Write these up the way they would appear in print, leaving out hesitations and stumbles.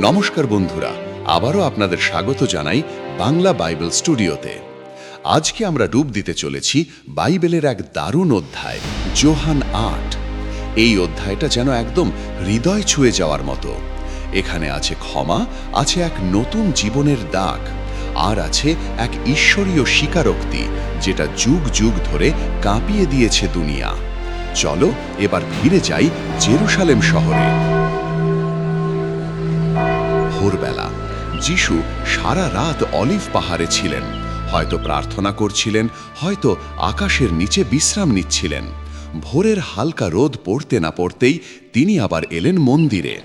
নমস্কার বন্ধুরা, আবারও আপনাদের স্বাগত জানাই বাংলা বাইবেল স্টুডিওতে। আজকে আমরা ডুব দিতে চলেছি বাইবেলের এক দারুণ অধ্যায়, যোহান ৮। এই অধ্যায়টা যেন একদম হৃদয় ছুঁয়ে যাওয়ার মতো। এখানে আছে ক্ষমা, আছে এক নতুন জীবনের ডাক, আর আছে এক ঈশ্বরীয় স্বীকারোক্তি যেটা যুগ যুগ ধরে কাঁপিয়ে দিয়েছে দুনিয়া। চলো এবার ফিরে যাই জেরুসালেম শহরে। ভোরবেলা যিশু সারা রাত অলিভ পাহাড়ে ছিলেন, হয়তো প্রার্থনা করছিলেন, হয়তো আকাশের নিচে বিশ্রাম নিচ্ছিলেন। ভোরের হালকা রোদ পড়তে না পড়তেই তিনি আবার এলেন মন্দিরে।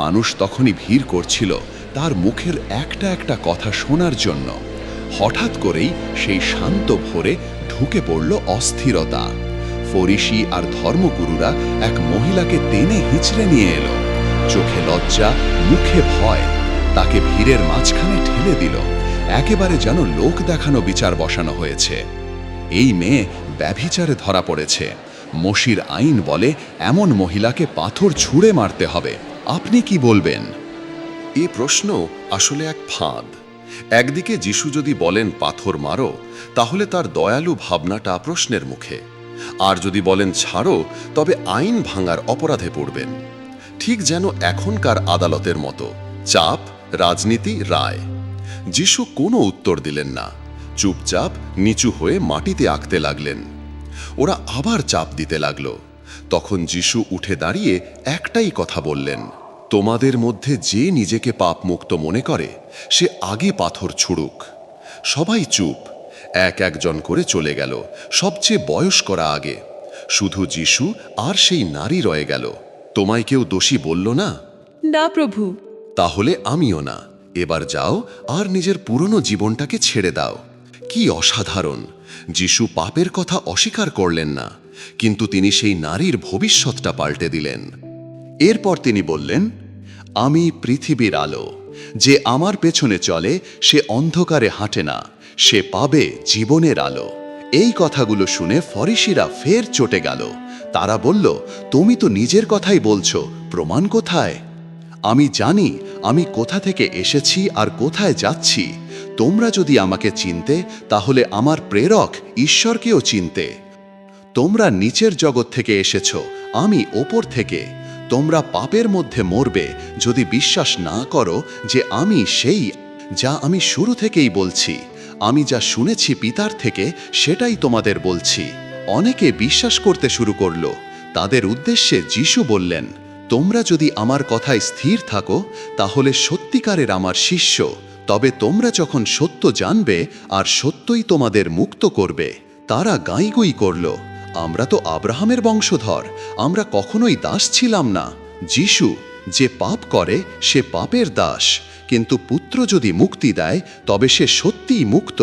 মানুষ তখনই ভিড় করছিল তার মুখের একটা একটা কথা শোনার জন্য। হঠাৎ করেই সেই শান্ত ভোরে ঢুকে পড়ল অস্থিরতা। ফরিসি আর ধর্মগুরুরা এক মহিলাকে টেনে হিঁচড়ে নিয়ে এলো। চোখে লজ্জা, মুখে ভয়, তাকে ভিড়ের মাঝখানে ঠেলে দিল, একেবারে যেন লোক দেখানো বিচার বসানো হয়েছে। এই মেয়ে ব্যভিচারে ধরা পড়েছে। মোশির আইন বলে এমন মহিলাকে পাথর ছুঁড়ে মারতে হবে। আপনি কি বলবেন? এই প্রশ্ন আসলে এক ফাঁদ। একদিকে যিশু যদি বলেন পাথর মারো, তাহলে তার দয়ালু ভাবনাটা প্রশ্নের মুখে। আর যদি বলেন ছাড়ো, তবে আইন ভাঙার অপরাধে পড়বেন। ঠিক যেন এখনকার আদালতের মতো, চাপ, রাজনীতি, রায়। যিশু কোনো উত্তর দিলেন না, চুপচাপ নিচু হয়ে মাটিতে আঁকতে লাগলেন। ওরা আবার চাপ দিতে লাগল। তখন যিশু উঠে দাঁড়িয়ে একটাই কথা বললেন, তোমাদের মধ্যে যে নিজেকে পাপমুক্ত মনে করে সে আগে পাথর ছুড়ুক। সবাই চুপ, এক একজন করে চলে গেল, সবচেয়ে বয়স্করা আগে। শুধু যিশু আর সেই নারী রয়ে গেল। তোমায় কেউ দোষী বলল না? না প্রভু। তাহলে আমিও না। এবার যাও আর নিজের পুরনো জীবনটাকে ছেড়ে দাও। কি অসাধারণ! যিশু পাপের কথা অস্বীকার করলেন না, কিন্তু তিনি সেই নারীর ভবিষ্যৎটা পাল্টে দিলেন। এরপর তিনি বললেন, আমি পৃথিবীর আলো, যে আমার পেছনে চলে সে অন্ধকারে হাঁটে না, সে পাবে জীবনের আলো। এই কথাগুলো শুনে ফরিসিরা ফের চটে গেল। তারা বলল, তুমি তো নিজের কথাই বলছো, প্রমাণ কোথায়? আমি জানি আমি কোথা থেকে এসেছি আর কোথায় যাচ্ছি। তোমরা যদি আমাকে চিনতে, তাহলে আমার প্রেরক ঈশ্বরকেও চিনতে। তোমরা নিচের জগৎ থেকে এসেছ, আমি ওপর থেকে। তোমরা পাপের মধ্যে মরবে যদি বিশ্বাস না করো যে আমি সেই, যা আমি শুরু থেকেই বলছি। আমি যা শুনেছি পিতার থেকে সেটাই তোমাদের বলছি। অনেকে বিশ্বাস করতে শুরু করল। তাদের উদ্দেশ্যে যিশু বললেন, তোমরা যদি আমার কথায় স্থির থাকো, তাহলে সত্যিকারের আমার শিষ্য। তবে তোমরা যখন সত্য জানবে আর সত্যই তোমাদের মুক্ত করবে। তারা গাঁইগুই করল, আমরা তো আব্রাহামের বংশধর, আমরা কখনোই দাস ছিলাম না। যিশু, যে পাপ করে সে পাপের দাস, কিন্তু পুত্র যদি মুক্তি দেয় তবে সে সত্যিই মুক্ত।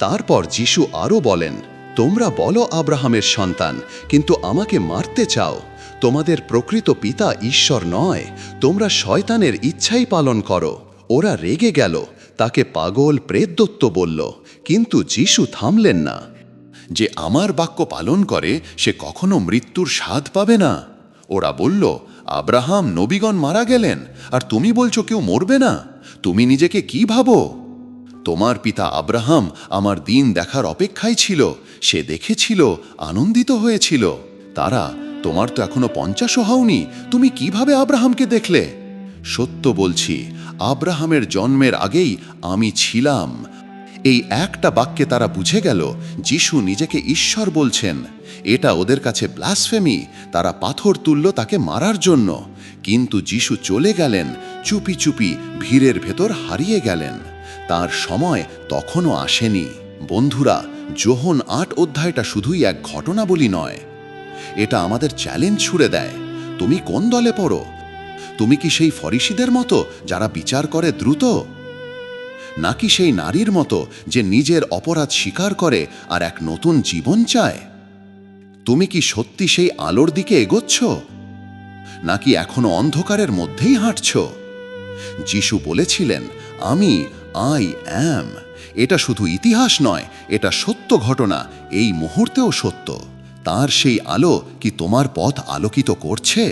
তারপর যিশু আরও বলেন, তোমরা বলো আব্রাহামের সন্তান, কিন্তু আমাকে মারতে চাও। তোমাদের প্রকৃত পিতা ঈশ্বর নয়, তোমরা শয়তানের ইচ্ছাই পালন করো। ওরা রেগে গেল, তাকে পাগল, প্রেতদত্ত বলল, কিন্তু যিশু থামলেন না। যে আমার বাক্য পালন করে সে কখনো মৃত্যুর স্বাদ পাবে না। ওরা বলল, আব্রাহাম নবীগণ মারা গেলেন, আর তুমি বলছো কেউ মরবে না? তুমি নিজেকে কি ভাবো? তোমার পিতা আব্রাহাম আমার দিন দেখার অপেক্ষায় ছিল, সে দেখেছিল, আনন্দিত হয়েছিল। তারা, তোমার তো এখনো 50ও হওনি, তুমি কিভাবে আব্রাহামকে দেখলে? সত্য বলছি, আব্রাহামের জন্মের আগেই আমি ছিলাম। এই একটা বাক্যে তারা বুঝে গেল যিশু নিজেকে ঈশ্বর বলছেন। এটা ওদের কাছে ব্লাসফেমি। তারা পাথর তুলল তাকে মারার জন্য, কিন্তু যিশু চলে গেলেন, চুপি চুপি ভিড়ের ভেতর হারিয়ে গেলেন। তার সময় তখনও আসেনি। বন্ধুরা, যোহন ৮ অধ্যায়টা শুধুই এক ঘটনাবলী নয়, এটা আমাদের চ্যালেঞ্জ ছুড়ে দেয়। তুমি কোন দলে পড়ো? তুমি কি সেই ফরিসিদের মতো যারা বিচার করে দ্রুত, নাকি সেই নারীর মতো যে নিজের অপরাধ স্বীকার করে আর এক নতুন জীবন চায়? তুমি কি সত্যি সেই আলোর দিকে এগোচ্ছ, নাকি এখনো অন্ধকারের মধ্যেই হাঁটছ? যিশু বলেছিলেন, আমি আই অ্যাম। এটা শুধু ইতিহাস নয়, এটা সত্য ঘটনা, এই মুহূর্তেও সত্য। তার সেই আলো কি তোমার পথ আলোকিত করছে?